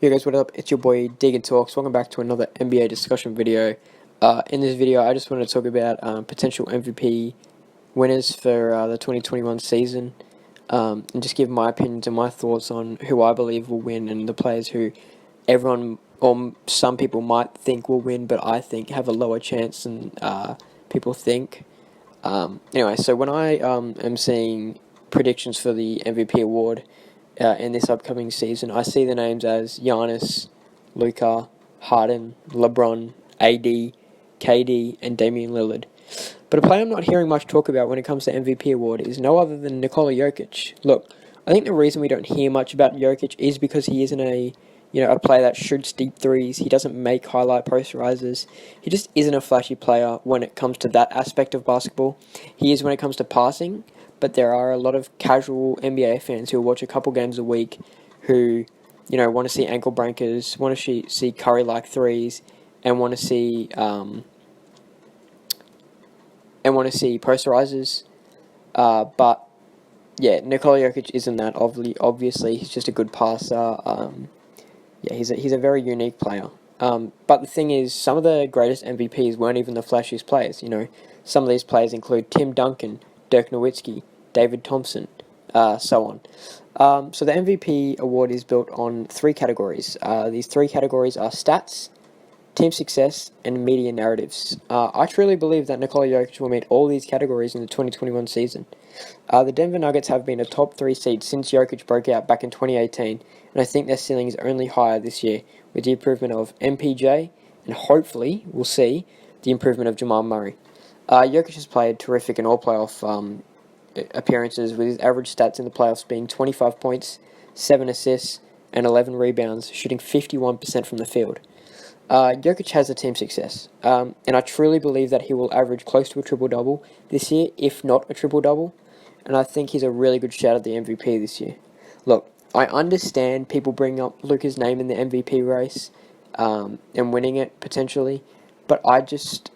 Yo guys, what up? It's your boy Dig and Talks. Welcome back to another NBA discussion video. In this video, I just want to talk about potential MVP winners for the 2021 season, and just give my opinions and my thoughts on who I believe will win and the players who everyone or some people might think will win, but I think have a lower chance than people think. Anyway, so when I am seeing predictions for the MVP award in this upcoming season, I see the names as Giannis, Luka, Harden, LeBron, AD, KD, and Damian Lillard. But a player I'm not hearing much talk about when it comes to MVP award is no other than Nikola Jokic. Look, I think the reason we don't hear much about Jokic is because he isn't a player that shoots deep threes. He doesn't make highlight posterizers. He just isn't a flashy player when it comes to that aspect of basketball. He is when it comes to passing, but there are a lot of casual NBA fans who watch a couple games a week who, want to see ankle breakers, want to see Curry-like threes, and want to see posterizers. But yeah, Nikola Jokic isn't that. Obviously, he's just a good passer. He's a very unique player. But the thing is, some of the greatest MVPs weren't even the flashiest players. Some of these players include Tim Duncan, Dirk Nowitzki, David Thompson, so on. So the MVP award is built on three categories. These three categories are stats, team success, and media narratives. I truly believe that Nikola Jokic will meet all these categories in the 2021 season. The Denver Nuggets have been a top 3 seed since Jokic broke out back in 2018, and I think their ceiling is only higher this year with the improvement of MPJ, and hopefully we'll see the improvement of Jamal Murray. Jokic has played terrific in all playoff appearances, with his average stats in the playoffs being 25 points, 7 assists, and 11 rebounds, shooting 51% from the field. Jokic has a team success, and I truly believe that he will average close to a triple-double this year, if not a triple-double, and I think he's a really good shout at the MVP this year. Look, I understand people bring up Luka's name in the MVP race and winning it, potentially, but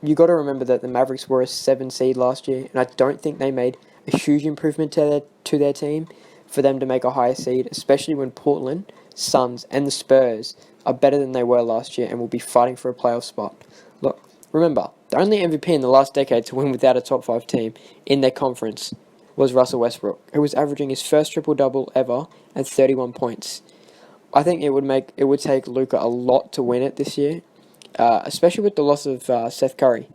you got to remember that the Mavericks were a 7 seed last year, and I don't think they made a huge improvement to their team for them to make a higher seed, especially when Portland, Suns, and the Spurs are better than they were last year and will be fighting for a playoff spot. Look, remember, the only MVP in the last decade to win without a top 5 team in their conference was Russell Westbrook, who was averaging his first triple-double ever at 31 points. I think it would take Luka a lot to win it this year, especially with the loss of Seth Curry.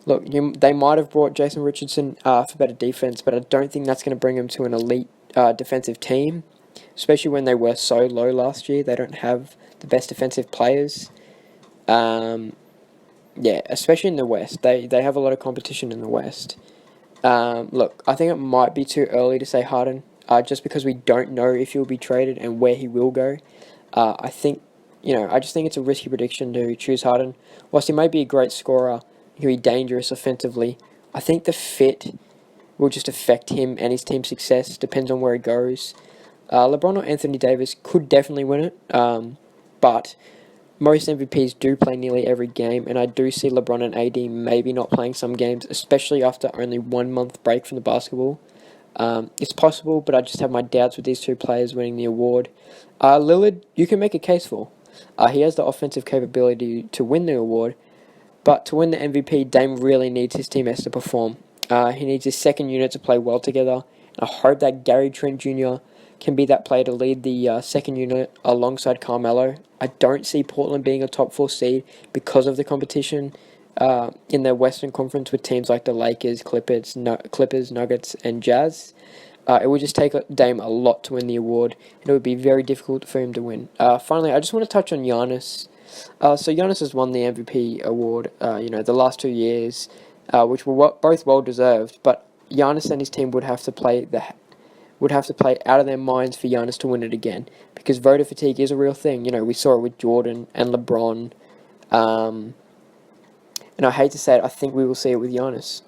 Look, they might have brought Jason Richardson for better defense, but I don't think that's going to bring him to an elite defensive team, especially when they were so low last year. They don't have the best defensive players. Especially in the West. They have a lot of competition in the West. Look, I think it might be too early to say Harden, just because we don't know if he'll be traded and where he will go. I just think it's a risky prediction to choose Harden. Whilst he might be a great scorer, he'll be dangerous offensively. I think the fit will just affect him and his team's success. Depends on where he goes. LeBron or Anthony Davis could definitely win it, but most MVPs do play nearly every game, and I do see LeBron and AD maybe not playing some games, especially after only 1 month break from the basketball. It's possible, but I just have my doubts with these two players winning the award. Lillard, you can make a case for. He has the offensive capability to win the award, but to win the MVP, Dame really needs his teammates to perform. He needs his second unit to play well together, and I hope that Gary Trent Jr. can be that player to lead the second unit alongside Carmelo. I don't see Portland being a top 4 seed because of the competition in the Western Conference with teams like the Lakers, Clippers, Nuggets, and Jazz. It would just take Dame a lot to win the award, and it would be very difficult for him to win. Finally, I just want to touch on Giannis. So Giannis has won the MVP award, the last 2 years, which were both well deserved. But Giannis and his team would have to play out of their minds for Giannis to win it again, because voter fatigue is a real thing. We saw it with Jordan and LeBron, and I hate to say it, I think we will see it with Giannis.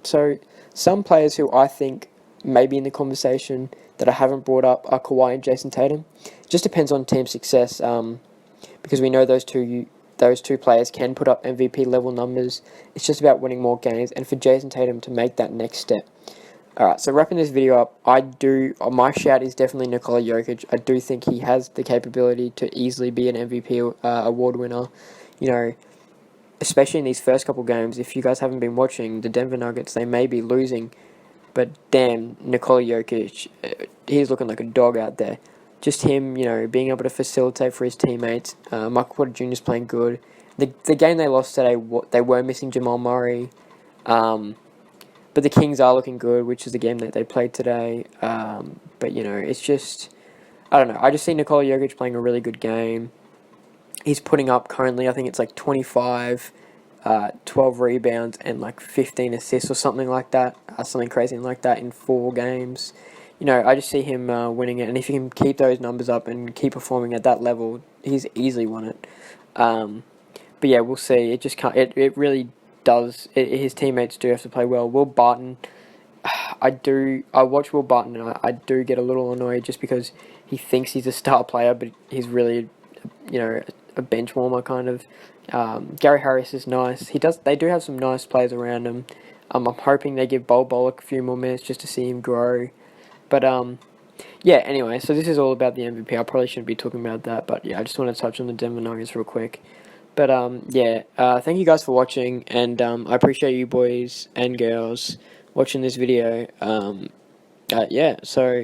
So some players who I think may be in the conversation that I haven't brought up are Kawhi and Jason Tatum. It just depends on team success, because we know those two players can put up MVP level numbers. It's just about winning more games, and for Jason Tatum to make that next step. Alright, so wrapping this video up, my shout is definitely Nikola Jokic. I do think he has the capability to easily be an MVP award winner. You know, especially in these first couple games, if you guys haven't been watching, the Denver Nuggets, they may be losing, but damn, Nikola Jokic, he's looking like a dog out there. Just him, being able to facilitate for his teammates. Michael Porter Jr. is playing good. The game they lost today, they were missing Jamal Murray. But the Kings are looking good, which is the game that they played today. But, it's just, I don't know. I just see Nikola Jokic playing a really good game. He's putting up currently, I think it's like 25, 12 rebounds, and like 15 assists or something like that. Something crazy like that in 4 games. I just see him winning it. And if he can keep those numbers up and keep performing at that level, he's easily won it. But yeah, we'll see. It just can't. It really does. His teammates do have to play well. Will Barton, I watch Will Barton, and I do get a little annoyed just because he thinks he's a star player, but he's really, a bench warmer kind of. Gary Harris is nice. They do have some nice players around him. I'm hoping they give Bol Bol a few more minutes just to see him grow. But yeah. Anyway, so this is all about the MVP. I probably shouldn't be talking about that, but yeah, I just want to touch on the Denver Nuggets real quick. But yeah, thank you guys for watching, and I appreciate you boys and girls watching this video. Yeah, so